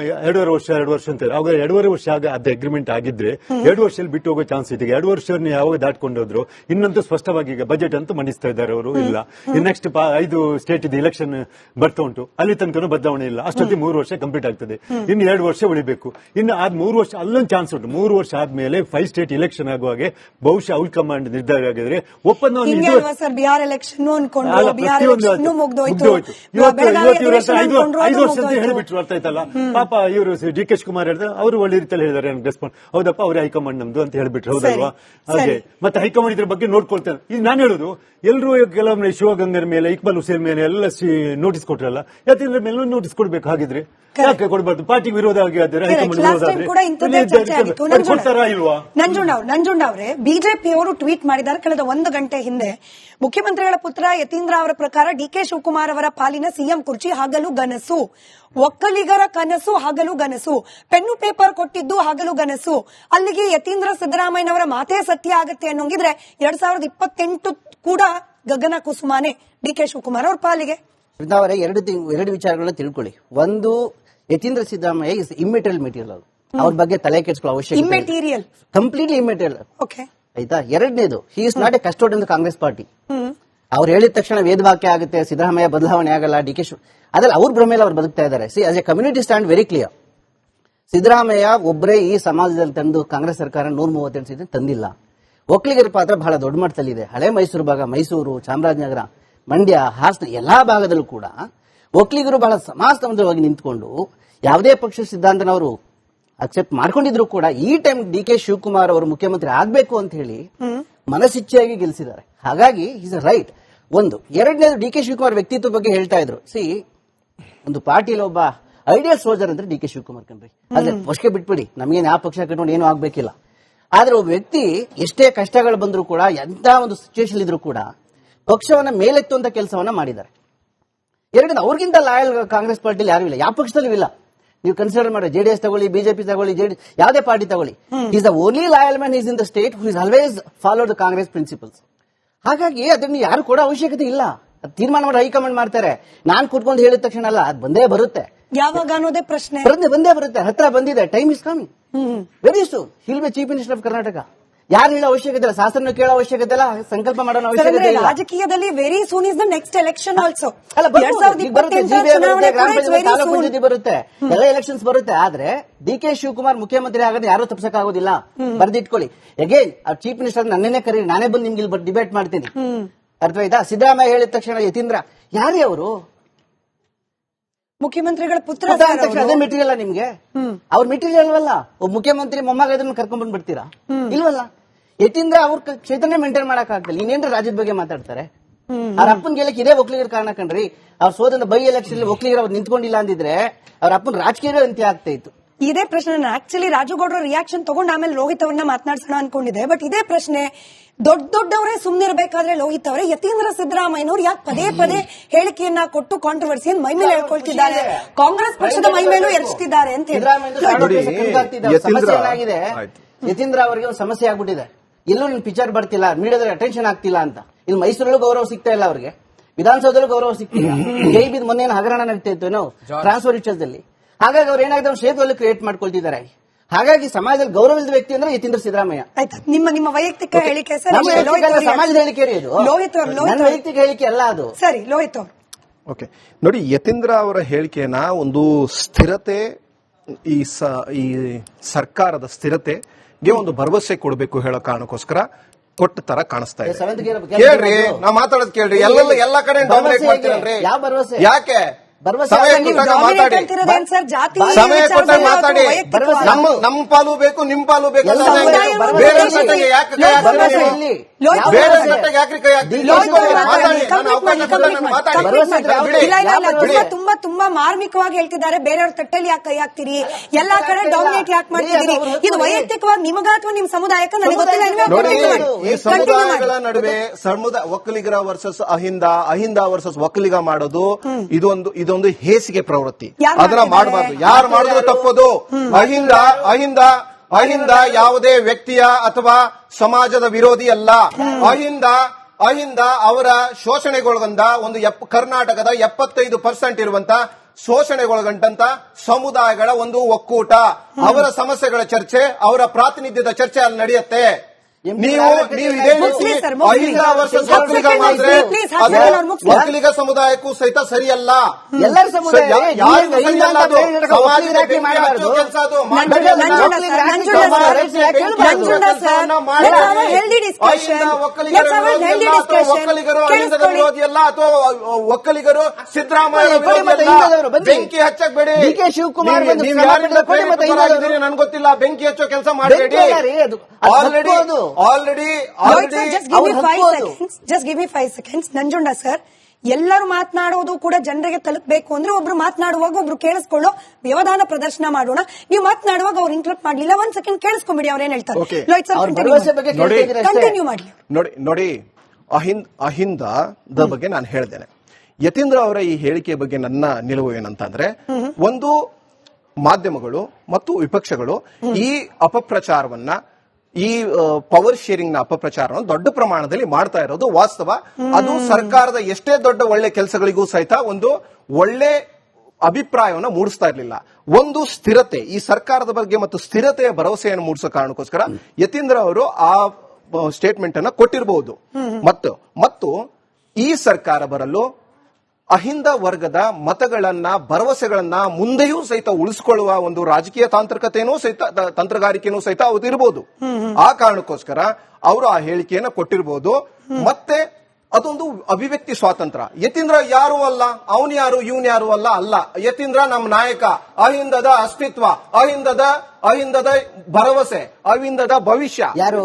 2.5 ವರ್ಷ ಅಂತ ಅವಾಗ 2.5 ವರ್ಷ ಅದು ಅಗ್ರಿಮೆಂಟ್ ಆಗಿದ್ರೆ 2 ವರ್ಷದಲ್ಲಿ ಬಿಟ್ಟು ಹೋಗೋ ಚಾನ್ಸ್ ಇದೆ. 2 ವರ್ಷವನ್ನು ಯಾವಾಗ ದಾಟ್ಕೊಂಡು ಹೋದ್ರು. ಇನ್ನಂತೂ ಸ್ಪಷ್ಟವಾಗಿ ಈಗ ಬಜೆಟ್ ಅಂತೂ ಮಂಡಿಸ್ತಾ ಇದ್ದಾರೆ ಅವರು. ಇಲ್ಲ ನೆಕ್ಸ್ಟ್ 5 ಸ್ಟೇಟ್ ಇದು ಎಲೆಕ್ಷನ್ ಬರ್ತಾ ಉಂಟು, ಅಲ್ಲಿ ತನಕ ಬದಲಾವಣೆ ಇಲ್ಲ. ಅಷ್ಟೊತ್ತಿಗೆ 3 ವರ್ಷ ಕಂಪ್ಲೀಟ್ ಆಗ್ತದೆ. ಇನ್ನು 2 ವರ್ಷ ಉಳಿಬೇಕು. ಇನ್ನು 3 ವರ್ಷ ಅಲ್ಲೊಂದು ಚಾನ್ಸ್ ಉಂಟು. 3 ವರ್ಷ ಆದ್ಮೇಲೆ 5 ಸ್ಟೇಟ್ ಎಲೆಕ್ಷನ್ ಆಗುವಾಗೆ ಬಹುಶಃ ಔಟ್ಕಮಾಂಡ್ ನಿರ್ಧಾರ ಆಗಿದ್ರೆ ಒಪ್ಪಂದ ಬಿಹಾರ್ ಎಲೆಕ್ಷನ್ ಐದು ವರ್ಷ ಅಂತ ಹೇಳಿಬಿಟ್ರು. ಅರ್ಥ ಆಯ್ತಲ್ಲ. ಪಾಪ ಇವರು ಡಿ ಕೆ ಶಿವಕುಮಾರ್ ಹೇಳಿದ್ರೆ ಅವರು ಒಳ್ಳೆ ರೀತಿಯಲ್ಲಿ ಹೇಳಿದ್ದಾರೆ ರೆಸ್ಪಾನ್ಸ್. ಹೌದಪ್ಪ ಅವರೇ ಹೈಕಮಾಂಡ್ ನಮ್ದು ಅಂತ ಹೇಳ್ಬಿಟ್ರು. ಹೌದಲ್ವಾ? ಹಾಗೆ ಮತ್ತೆ ಹೈಕಮಾಂಡ್ ಇದ್ರ ಬಗ್ಗೆ ನೋಡ್ಕೊಳ್ತೇನೆ. ಈಗ ನಾನು ಹೇಳುದು ಎಲ್ಲರೂ ಕೆಲವೊಮ್ಮೆ ಶಿವಗಂಗರ ಮೇಲೆ ಇಕ್ಬಾಲ್ ಹುಸೇನ್ ಮೇಲೆ ಎಲ್ಲ ನೋಟಿಸ್ ಕೊಟ್ರಲ್ಲ, ಯಾಕಂದ್ರೆ ಮೇಲೆ ನೋಟಿಸ್ ಕೊಡ್ಬೇಕು. ಹಾಗಿದ್ರೆ ಯಾಕೆ ಕೊಡಬಾರ್ದು? ಪಾರ್ಟಿಗೆ ವಿರೋಧ ಆಗಿ ಕೊಡ್ತಾರಾ ಇಲ್ವಾ? ನಂಜುಂಡ ಅವರೇ, ಬಿಜೆಪಿ ಅವರು ಟ್ವೀಟ್ ಮಾಡಿದ್ದಾರೆ ಕಳೆದ 1 ಗಂಟೆ ಹಿಂದೆ. ಮುಖ್ಯಮಂತ್ರಿಗಳ ಪುತ್ರ ಯತೀಂದ್ರ ಅವರ ಪ್ರಕಾರ ಡಿಕೆ ಶಿವಕುಮಾರ್ ಅವರ ಪಾಲಿನ ಸಿಎಂ ಕುರ್ಚಿ ಹಗಲು ಗನಸು, ಒಕ್ಕಲಿಗರ ಕನಸು ಹಗಲು ಗನಸು, ಪೆನ್ನು ಪೇಪರ್ ಕೊಟ್ಟಿದ್ದು ಹಗಲು ಗನಸು. ಅಲ್ಲಿಗೆ ಯತೀಂದ್ರ ಸಿದ್ದರಾಮಯ್ಯನವರ ಮಾತೇ ಸತ್ಯ ಆಗತ್ತೆ ಅನ್ನೋಂಗಿದ್ರೆ 2028 ಕೂಡ ಗಗನ ಕುಸುಮಾನೆ ಡಿಕೆ ಶಿವಕುಮಾರ್ ಅವ್ರ ಪಾಲಿಗೆ. ಅವರೇ ಎರಡು ವಿಚಾರಗಳನ್ನ ತಿಳ್ಕೊಳ್ಳಿ. ಒಂದು, Yathindra Siddaramaiah is immaterial material. ಅವ್ರ ಬಗ್ಗೆ ತಲೆ ಕೆಡಿಸ್ಕೊಳ್ಳೋ ಅವಶ್ಯಕತೆ ಇಮ್ಮೆಟೀರಿಯಲ್, ಕಂಪ್ಲೀಟ್ಲಿ ಇಮ್ಮೆಟೀರಿಯಲ್. ಓಕೆ ಆಯ್ತಾ? ಎರಡನೇದು, he is not A custodian of Congress party. ಅವ್ರು ಹೇಳಿದ ತಕ್ಷಣ ವೇದವಾಕ್ಯ ಆಗುತ್ತೆ, ಸಿದ್ದರಾಮಯ್ಯ ಬದಲಾವಣೆ ಆಗಲ್ಲ, ಡಿ ಕೆ ಅದಲ್ಲ ಅವ್ರ ಭ್ರಮೆಯಲ್ಲಿ ಅವ್ರು ಬದುಕ್ತಾ ಇದ್ದಾರೆ. C as A community stand very clear. Siddaramaiah ಒಬ್ಬರೇ ಈ ಸಮಾಜದಲ್ಲಿ ತಂದು ಕಾಂಗ್ರೆಸ್ ಸರ್ಕಾರ 138 ಸೀಟ್ ತಂದಿಲ್ಲ. ಒಕ್ಕಲಿಗರ ಪಾತ್ರ ಬಹಳ ದೊಡ್ಡ ಮಟ್ಟದಲ್ಲಿದೆ. ಹಳೆ ಮೈಸೂರು ಭಾಗ, ಮೈಸೂರು, ಚಾಮರಾಜನಗರ, ಮಂಡ್ಯ, ಹಾಸನ ಎಲ್ಲಾ ಭಾಗದಲ್ಲೂ ಕೂಡ ಒಕ್ಕಲಿಗರು ಬಹಳ ಸಮಾಜವಾಗಿ ನಿಂತ್ಕೊಂಡು ಯಾವುದೇ ಪಕ್ಷ ಸಿದ್ಧಾಂತನವರು ಅಕ್ಸೆಪ್ಟ್ ಮಾಡ್ಕೊಂಡಿದ್ರು ಕೂಡ ಈ ಟೈಮ್ ಡಿ ಕೆ ಶಿವಕುಮಾರ್ ಅವರು ಮುಖ್ಯಮಂತ್ರಿ ಆಗ್ಬೇಕು ಅಂತ ಹೇಳಿ ಮನಸ್ಸಿಚ್ಛೆಯಾಗಿ ಗೆಲ್ಲಿಸಿದ್ದಾರೆ. ಹಾಗಾಗಿ ಈಸ್ ರೈಟ್. ಒಂದು. ಎರಡನೇದು, ಡಿ ಕೆ ಶಿವಕುಮಾರ್ ವ್ಯಕ್ತಿತ್ವ ಬಗ್ಗೆ ಹೇಳ್ತಾ ಇದ್ರು. ಸಿ, ಒಂದು ಪಾರ್ಟಿಯಲ್ಲಿ ಒಬ್ಬ ಐಡಿಯಲ್ ಸೋಲ್ಜರ್ ಅಂದ್ರೆ ಡಿ ಕೆ ಶಿವಕುಮಾರ್ ಕಣ್ರಿ. ಅದೇ ವರ್ಷಕ್ಕೆ ಬಿಟ್ಬಿಡಿ, ನಮಗೇನು ಯಾವ ಪಕ್ಷ ಕಟ್ಕೊಂಡು ಏನೂ ಆಗ್ಬೇಕಿಲ್ಲ. ಆದ್ರೆ ಒಬ್ಬ ವ್ಯಕ್ತಿ ಎಷ್ಟೇ ಕಷ್ಟಗಳು ಬಂದರೂ ಕೂಡ, ಎಂತ ಒಂದು ಸಿಚುವೇಶನ್ ಇದ್ರೂ ಕೂಡ ಪಕ್ಷವನ್ನ ಮೇಲೆತ್ತುವಂತ ಕೆಲಸವನ್ನ ಮಾಡಿದ್ದಾರೆ. ಎರಡನೇದು, ಅವ್ರಿಗಿಂತ ಲಾಯಲ್ ಕಾಂಗ್ರೆಸ್ ಪಾರ್ಟಿಲಿ ಯಾರು ಇಲ್ಲ, ಯಾವ ಪಕ್ಷದಲ್ಲೂ ಇಲ್ಲ. ನೀವು ಕನ್ಸಿಡರ್ ಮಾಡಿ, ಜೆಡಿಎಸ್ ತಗೊಳ್ಳಿ, ಬಿಜೆಪಿ ತಗೊಳ್ಳಿ, ಯಾವುದೇ ಪಾರ್ಟಿ ತಗೊಳ್ಳಿ, is the only loyal man is in the state who is always follow the Congress principles. ಹಾಗಾಗಿ ಅದನ್ನು ಯಾರು ಕೂಡ ಅವಶ್ಯಕತೆ ಇಲ್ಲ. ತೀರ್ಮಾನ ಮಾಡಿ ಹೈಕಮಾಂಡ್ ಮಾಡ್ತಾರೆ. ನಾನ್ ಕೂತ್ಕೊಂಡು ಹೇಳಿದ ತಕ್ಷಣ ಅಲ್ಲ, ಅದು ಬಂದೇ ಬರುತ್ತೆ. ಯಾವಾಗ ಅನ್ನೋದೇ ಪ್ರಶ್ನೆ. ಬಂದೇ ಬರುತ್ತೆ. ಹತ್ರ ಬಂದಿದೆ. Time is coming very soon. He'll be chief minister of Karnataka. ಯಾರು ಹೇಳೋ ಅವಶ್ಯಕತೆ ಇಲ್ಲ, ಶಾಸನ ಕೇಳೋ ಅವಶ್ಯಕತೆ ಇಲ್ಲ, ಸಂಕಲ್ಪ ಮಾಡೋ ಅವಶ್ಯಕತೆ ಇಲ್ಲ. ರಾಜಕೀಯದಲ್ಲಿ very soon is the next election also. ಬರುತ್ತೆ, ಎಲ್ಲ ಎಲೆಕ್ಷನ್ಸ್ ಬರುತ್ತೆ. ಆದ್ರೆ ಡಿ ಕೆ ಶಿವಕುಮಾರ್ ಮುಖ್ಯಮಂತ್ರಿ ಆಗೋದು ಯಾರು ತಪ್ಪಿಸಕ್ಕಾಗೋದಿಲ್ಲ. ಬರ್ದಿಟ್ಕೊಳ್ಳಿ. ಅಗೇನ್ ಚೀಫ್ ಮಿನಿಸ್ಟರ್ ನನ್ನೇ ಕರೀರಿ, ನಾನೇ ಬಂದು ನಿಮ್ಗೆ ಇಲ್ಲಿ ಡಿಬೇಟ್ ಮಾಡ್ತೀನಿ. ಅರ್ಥವಾಯ್ತಾ? ಸಿದ್ದರಾಮಯ್ಯ ಹೇಳಿದ ತಕ್ಷಣ ಯತೀಂದ್ರ ಯಾರೇ ಅವರು ಮುಖ್ಯಮಂತ್ರಿಗಳ ಪುತ್ರ ಅದೇ ಮೆಟೀರಿಯಲ್ ನಿಮ್ಗೆ? ಅವ್ರ ಮೆಟೀರಿಯಲ್ ಅಲ್ವಲ್ಲ. ಒಬ್ಬ ಮುಖ್ಯಮಂತ್ರಿ ಮೊಮ್ಮಗ ಇದನ್ನ ಕರ್ಕೊಂಡ್ ಬಂದ್ಬಿಡ್ತೀರಾ? ಇಲ್ವಲ್ಲ. ಯತೀಂದ್ರ ಅವ್ರ ಕ್ಷೇತ್ರನೇ ಮೇಂಟೈನ್ ಮಾಡಕ್ ಆಗ್ತಿಲ್ಲ. ಇನ್ನೇನ್ರ ರಾಜ್ಯದ ಬಗ್ಗೆ ಮಾತಾಡ್ತಾರೆ? ಅವ್ರ ಅಪ್ಪನ್ ಗೆಲ್ಲಕ್ಕೆ ಇದೇ ಒಕ್ಕಲಿಗರ ಕಾರಣ ಕಣ್ರಿ. ಅವ್ರ ಸೋದನ ಬೈ ಎಲೆಕ್ಷನ್ ಒಕ್ಕಲಿಗರ ಅವ್ರು ನಿಂತ್ಕೊಂಡಿಲ್ಲ ಅಂದಿದ್ರೆ ಅವ್ರ ಅಪ್ಪನ ರಾಜಕೀಯ ಅಂತ್ಯ ಆಗ್ತಾ ಇತ್ತು. ಇದೇ ಪ್ರಶ್ನೆ ಆಕ್ಚುಲಿ ರಾಜುಗೌಡರ ರಿಯಾಕ್ಷನ್ ತಗೊಂಡು ಆಮೇಲೆ ಲೋಹಿತ್ ಅವ್ರನ್ನ ಮಾತನಾಡ್ಸೋಣ ಅನ್ಕೊಂಡಿದೆ. ಬಟ್ ಇದೇ ಪ್ರಶ್ನೆ ದೊಡ್ಡವರೇ ಸುಮ್ಮನಿರ್ಬೇಕಾದ್ರೆ ಲೋಹಿತ್ ಅವರೇ, ಯತೀಂದ್ರ ಸಿದ್ದರಾಮಯ್ಯನವರು ಯಾಕೆ ಪದೇ ಪದೇ ಹೇಳಿಕೆಯನ್ನ ಕೊಟ್ಟು ಕಾಂಟ್ರವರ್ಸಿಯನ್ನು ಮೈ ಮೇಲೆ ಹೇಳ್ಕೊಳ್ತಿದ್ದಾರೆ, ಕಾಂಗ್ರೆಸ್ ಪಕ್ಷದ ಮೈ ಮೇಲೂ ಎರಚ್ತಿದ್ದಾರೆ ಅಂತ ಹೇಳಿ. ಸಮಸ್ಯೆ ಏನಾಗಿದೆ, ಯತೀಂದ್ರ ಅವರಿಗೆ ಒಂದು ಸಮಸ್ಯೆ ಆಗ್ಬಿಟ್ಟಿದೆ. ಎಲ್ಲೂ ನಿನ್ ಪಿಕ್ಚರ್ ಬರ್ತಿಲ್ಲ, ಮೀಡಿಯಾದಲ್ಲಿ ಅಟೆನ್ಷನ್ ಆಗ್ತಿಲ್ಲ ಅಂತ. ಇಲ್ಲಿ ಮೈಸೂರಲ್ಲೂ ಗೌರವ ಸಿಗ್ತಾ ಇಲ್ಲ ಅವ್ರಿಗೆ, ವಿಧಾನಸೌಧದಲ್ಲೂ ಗೌರವ ಸಿಗ್ತಿಲ್ಲ. ಜೈಬಿದ್ ಮೊನ್ನೆ ಹಗರಣ ನಡೀತಾ ಇತ್ತು ಏನೋ ಟ್ರಾನ್ಸ್ಫರ್ ವಿಚಾರದಲ್ಲಿ. ಹಾಗಾಗಿ ಅವ್ರು ಏನಾಗಿದೆ, ಒಂದು ಕ್ಷೇತ್ರದಲ್ಲಿ ಕ್ರಿಯೇಟ್ ಮಾಡ್ಕೊಳ್ತಿದ್ದಾರೆ. ಹಾಗಾಗಿ ಸಮಾಜದಲ್ಲಿ ಗೌರವದ ವ್ಯಕ್ತಿ ಅಂದ್ರೆ ಯತೀಂದ್ರ ಸಿದ್ದರಾಮಯ್ಯ. ಆಯ್ತಾ, ನಿಮ್ಮ ವೈಯಕ್ತಿಕ ಹೇಳಿಕೆ ಸಮಾಜದ ಹೇಳಿಕೆ ಇದು, ನನ್ನ ವೈಯಕ್ತಿಕ ಹೇಳಿಕೆ ಅಲ್ಲ ಅದು. ಸರಿ, ಲೋಹಿತ್ ಅವರು. ಓಕೆ ನೋಡಿ, ಯತೀಂದ್ರ ಅವರ ಹೇಳಿಕೆನ ಒಂದು ಸ್ಥಿರತೆ, ಈ ಸರ್ಕಾರದ ಸ್ಥಿರತೆಗೆ ಒಂದು ಭರವಸೆ ಕೊಡಬೇಕು ಹೇಳೋ ಕಾರಣಕ್ಕೋಸ್ಕರ ಕೊಟ್ಟ ತರ ಕಾಣಿಸ್ತಾ ಇದೆ. ಕೇಳ್ರಿ, ನಾ ಮಾತಾಡೋದು ಕೇಳ್ರಿ. ಎಲ್ಲ ಕಡೆ ಡಾಮಿನೇಟ್ ಮಾಡ್ತೀರಲ್ರಿ, ಯಾವ ಭರವಸೆ? ಯಾಕೆ? ಸಮಯ ಕೊಟ್ಟಾಗ ಮಾತಾಡಿ. ನಮ್ಮ ಪಾಲು ಬೇಕು, ನಿಮ್ ಪಾಲು ಬೇಕು. ಬೇರೆ ಸಟ್ಟಗೆ ಯಾಕೆ ಕೈ ಹಾಕ್ತೀರಿ? ಬೇರೆ ಸಟ್ಟಗೆ ಯಾಕೆ ಕೈ ಹಾಕ್ತೀರಿ? ತುಂಬಾ ಮಾರ್ಮಿಕವಾಗಿ ಹೇಳ್ತಿದ್ದಾರೆ. ಬೇರೆಯವ್ರ ತಟ್ಟೆಯಲ್ಲಿ ಯಾಕೆ ಕೈ ಹಾಕ್ತೀರಿ, ಎಲ್ಲಾ ಕಡೆ ಡಾಮಿನೇಟ್ ಯಾಕೆ ಮಾಡ್ತಿದ್ದೀರಿ? ಇದು ವೈಯಕ್ತಿಕವಾಗಿ ನಿಮಗ ಅಥವಾ ನಿಮ್ ಸಮುದಾಯಕ್ಕೆ ನನಗೆ ಗೊತ್ತಿಲ್ಲ. ಈ ಸಮುದಾಯಗಳ ನಡುವೆ ಒಕ್ಕಲಿಗರ ವರ್ಸಸ್ ಅಹಿಂದ ವರ್ಸಸ್ ಒಕ್ಕಲಿಗ ಮಾಡೋದು ಇದೊಂದು ಹೇಸಿಗೆ ಪ್ರವೃತ್ತಿ. ಅದನ್ನ ಮಾಡಬಾರ್ದು. ಯಾರು ಮಾಡಿದ್ರು ತಪ್ಪದು. ಅಹಿಂದ ಯಾವುದೇ ವ್ಯಕ್ತಿಯ ಅಥವಾ ಸಮಾಜದ ವಿರೋಧಿ ಅಲ್ಲ. ಅಹಿಂದ ಅವರ ಶೋಷಣೆಗೊಳಗಂದ ಒಂದು ಕರ್ನಾಟಕದ 75% ಇರುವಂತ ಶೋಷಣೆಗೊಳಗಂಟಂತ ಸಮುದಾಯಗಳ ಒಂದು ಒಕ್ಕೂಟ, ಅವರ ಸಮಸ್ಯೆಗಳ ಚರ್ಚೆ, ಅವರ ಪ್ರಾತಿನಿಧ್ಯದ ಚರ್ಚೆ ಅಲ್ಲಿ ನಡೆಯುತ್ತೆ. ನೀವು ಇದೇ ಮುಗ್ಲಿ ಸರ್, 5 ವರ್ಷ ಒಕ್ಕಲಿಗ ಮಾಡಿದ್ರೆ ಅದು ಒಕ್ಕಲಿಗ ಸಮುದಾಯಕ್ಕೂ ಸಹಿತ ಸರಿಯಲ್ಲ. ಎಲ್ಲರ ಸಮುದಾಯ ಯಾರಿಗೂ ಸರಿಯಲ್ಲ ಅದು. ಸಮಾಜದ ಬೆಂಕಿ ಹಚ್ಚೋ ಕೆಲಸ ಅದು. ಒಕ್ಕಲಿಗರು ಅಹಿಂದದ ವಿರೋಧಿ ಅಲ್ಲ, ಅಥವಾ ಒಕ್ಕಲಿಗರು ಸಿದ್ದರಾಮಯ್ಯ ವಿರೋಧಿ ಅಲ್ಲ. ಬೆಂಕಿ ಹಚ್ಚಬೇಡಿ. ಡಿ.ಕೆ. ಶಿವಕುಮಾರ್ ನನ್ಗೆ ಗೊತ್ತಿಲ್ಲ. ಬೆಂಕಿ ಹಚ್ಚೋ ಕೆಲಸ ಮಾಡಬೇಡಿ. Already just give me 5 seconds. Nanjunda sir, ಎಲ್ಲರೂ ಮಾತನಾಡೋದು ಕೂಡ ಜನರಿಗೆ ತಲುಪಬೇಕು ಅಂದ್ರೆ ಒಬ್ರು ಮಾತನಾಡುವಾಗ ಒಬ್ರು ಕೇಳಿಸ್ಕೊಳ್ಳೋ ವ್ಯವಧಾನ ಪ್ರದರ್ಶನ ಮಾಡೋಣ. ನೀವು ಮಾತನಾಡುವಾಗ ಅವ್ರು ಇಂಟರಪ್ಟ್ ಮಾಡ್ಲಿಲ್ಲ, 1 second ಕೇಳಿಸ್ಕೊಂಬಿಡಿ ಅವ್ರು ಏನ್ ಹೇಳ್ತಾರೆ. ಕಂಟಿನ್ಯೂ ಮಾಡಿ. ನೋಡಿ ಅಹಿಂದದ ಬಗ್ಗೆ ನಾನು ಹೇಳ್ತೇನೆ. ಯತೀಂದ್ರ ಅವರ ಈ ಹೇಳಿಕೆಯ ಬಗ್ಗೆ ನನ್ನ ನಿಲುವು ಏನಂತಂದ್ರೆ, ಒಂದು ಮಾಧ್ಯಮಗಳು ಮತ್ತು ವಿಪಕ್ಷಗಳು ಈ ಅಪಪ್ರಚಾರವನ್ನ, ಈ ಪವರ್ ಶೇರಿಂಗ್ ನ ಅಪಪ್ರಚಾರವನ್ನು ದೊಡ್ಡ ಪ್ರಮಾಣದಲ್ಲಿ ಮಾಡ್ತಾ ಇರೋದು ವಾಸ್ತವ. ಅದು ಸರ್ಕಾರದ ಎಷ್ಟೇ ದೊಡ್ಡ ಒಳ್ಳೆ ಕೆಲಸಗಳಿಗೂ ಸಹಿತ ಒಂದು ಒಳ್ಳೆ ಅಭಿಪ್ರಾಯವನ್ನು ಮೂಡಿಸ್ತಾ ಇರಲಿಲ್ಲ. ಒಂದು ಸ್ಥಿರತೆ, ಈ ಸರ್ಕಾರದ ಬಗ್ಗೆ ಮತ್ತು ಸ್ಥಿರತೆಯ ಭರವಸೆಯನ್ನು ಮೂಡಿಸೋ ಕಾರಣಕ್ಕೋಸ್ಕರ ಯತೀಂದ್ರ ಅವರು ಆ ಸ್ಟೇಟ್ಮೆಂಟ್ ಅನ್ನ ಕೊಟ್ಟಿರಬಹುದು. ಮತ್ತು ಈ ಸರ್ಕಾರ ಬರಲು ಅಹಿಂದ ವರ್ಗದ ಮತಗಳನ್ನ, ಭರವಸೆಗಳನ್ನ ಮುಂದೆಯೂ ಸಹಿತ ಉಳಿಸಿಕೊಳ್ಳುವ ಒಂದು ರಾಜಕೀಯ ತಾಂತ್ರಿಕತೆಯೂ ಸಹಿತ, ತಂತ್ರಗಾರಿಕೆಯೂ ಸಹಿತ ಅವ್ರು ಇರಬಹುದು. ಆ ಕಾರಣಕ್ಕೋಸ್ಕರ ಅವರು ಆ ಹೇಳಿಕೆಯನ್ನು ಕೊಟ್ಟಿರಬಹುದು. ಮತ್ತೆ ಅದೊಂದು ಅಭಿವ್ಯಕ್ತಿ ಸ್ವಾತಂತ್ರ್ಯ. ಯತೀಂದ್ರ ಯಾರು ಅಲ್ಲ, ಅವನು ಯಾರು, ಇವನ್ ಯಾರು ಅಲ್ಲ. ಯತೀಂದ್ರ ನಮ್ಮ ನಾಯಕ, ಅಹಿಂದದ ಅಸ್ತಿತ್ವ, ಅಹಿಂದದ ಭರವಸೆ, ಅಹಿಂದದ ಭವಿಷ್ಯ. ಯಾರು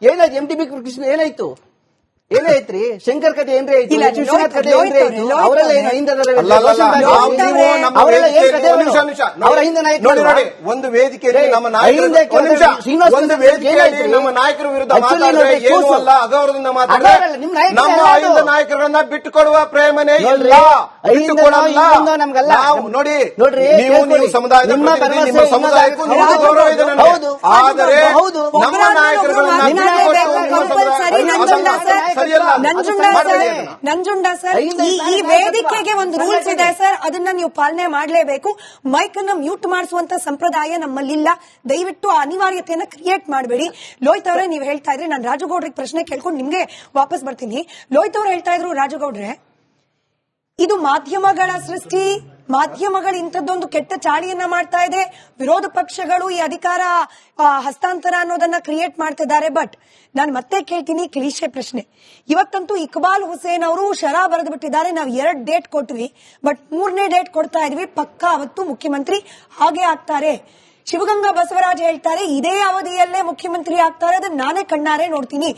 ಏನಾಯ್ತು? MTB ಕೃಷ್ಣ ಏನಾಯ್ತು? ಏನಾಯ್ತ್ರಿ? ಶಂಕರ್ ಕತೆ ಏನ್ರಿ ಆಯ್ತು? ವಿಶ್ವನಾಥ್ ಕತೆ ಏನ್ರಿ ಆಯ್ತು? ಅವರೆಲ್ಲ ಏನು ಅಹಿಂದದ ಒಂದು ವೇದಿಕೆಯಲ್ಲಿ ನಮ್ಮ ನಾಯಕರ ವಿರುದ್ಧ ಮಾತಾಡಿದ್ರೆ ಏನು ಅಲ್ಲ, ಅಗೌರವದಿಂದ ಮಾತಾಡಿದ್ರೆ ನಮ್ಮ ಅಹಿಂದ ನಾಯಕರನ್ನ ಬಿಟ್ಟುಕೊಡುವ ಪ್ರೇಮನೇ ಇಲ್ಲ. ನೋಡಿ, ನೀವು ಸಮುದಾಯದ ನಿಮ್ಮ ಸಮುದಾಯಕ್ಕೂ ನಿಮಗೆ ಗೌರವ ಇದೆ ನನಗೆ. ಆದರೆ ನಮ್ಮ ನಾಯಕರುಗಳನ್ನ ನಂಜುಂಡ ಸರ್, ಈ ವೇದಿಕೆಗೆ ಒಂದು ರೂಲ್ಸ್ ಇದೆ ಸರ್, ಅದನ್ನ ನೀವು ಪಾಲನೆ ಮಾಡಲೇಬೇಕು. ಮೈಕ್ ಅನ್ನ ಮ್ಯೂಟ್ ಮಾಡಿಸುವಂತ ಸಂಪ್ರದಾಯ ನಮ್ಮಲ್ಲಿಲ್ಲ. ದಯವಿಟ್ಟು ಆ ಅನಿವಾರ್ಯತೆಯನ್ನ ಕ್ರಿಯೇಟ್ ಮಾಡಬೇಡಿ. ಲೋಹಿತ್ ಅವರೇ, ನೀವು ಹೇಳ್ತಾ ಇದ್ರಿ, ನಾನು ರಾಜುಗೌಡ್ರಿಗೆ ಪ್ರಶ್ನೆ ಕೇಳ್ಕೊಂಡು ನಿಮ್ಗೆ ವಾಪಸ್ ಬರ್ತೀನಿ. ಲೋಹಿತ್ ಅವರು ಹೇಳ್ತಾ ಇದ್ರು, ರಾಜುಗೌಡ್ರೆ ಇದು ಮಾಧ್ಯಮಗಳ ಸೃಷ್ಟಿ, ಮಾಧ್ಯಮಗಳು ಇಂಥದ್ದೊಂದು ಕೆಟ್ಟ ಚಾಳಿಯನ್ನ ಮಾಡ್ತಾ ಇದೆ, ವಿರೋಧ ಪಕ್ಷಗಳು ಈ ಅಧಿಕಾರ ಹಸ್ತಾಂತರ ಅನ್ನೋದನ್ನ ಕ್ರಿಯೇಟ್ ಮಾಡ್ತಿದ್ದಾರೆ. ಬಟ್ ನಾನು ಮತ್ತೆ ಕೇಳ್ತೀನಿ ಕ್ಲೀಶೆ ಪ್ರಶ್ನೆ. ಇವತ್ತಂತೂ ಇಕ್ಬಾಲ್ ಹುಸೇನ್ ಅವರು ಶರಾ ಬರೆದು ಬಿಟ್ಟಿದ್ದಾರೆ, ನಾವು 2 ಡೇಟ್ ಕೊಟ್ವಿ, ಬಟ್ 3ನೇ ಡೇಟ್ ಕೊಡ್ತಾ ಇದೀವಿ, ಪಕ್ಕಾ ಅವತ್ತು ಮುಖ್ಯಮಂತ್ರಿ ಹಾಗೆ ಆಗ್ತಾರೆ. ಶಿವಗಂಗಾ ಬಸವರಾಜ್ ಹೇಳ್ತಾರೆ, ಇದೇ ಅವಧಿಯಲ್ಲೇ ಮುಖ್ಯಮಂತ್ರಿ ಆಗ್ತಾರೆ, ಅದನ್ನ ನಾನೇ ಕಣ್ಣಾರೆ ನೋಡ್ತೀನಿ.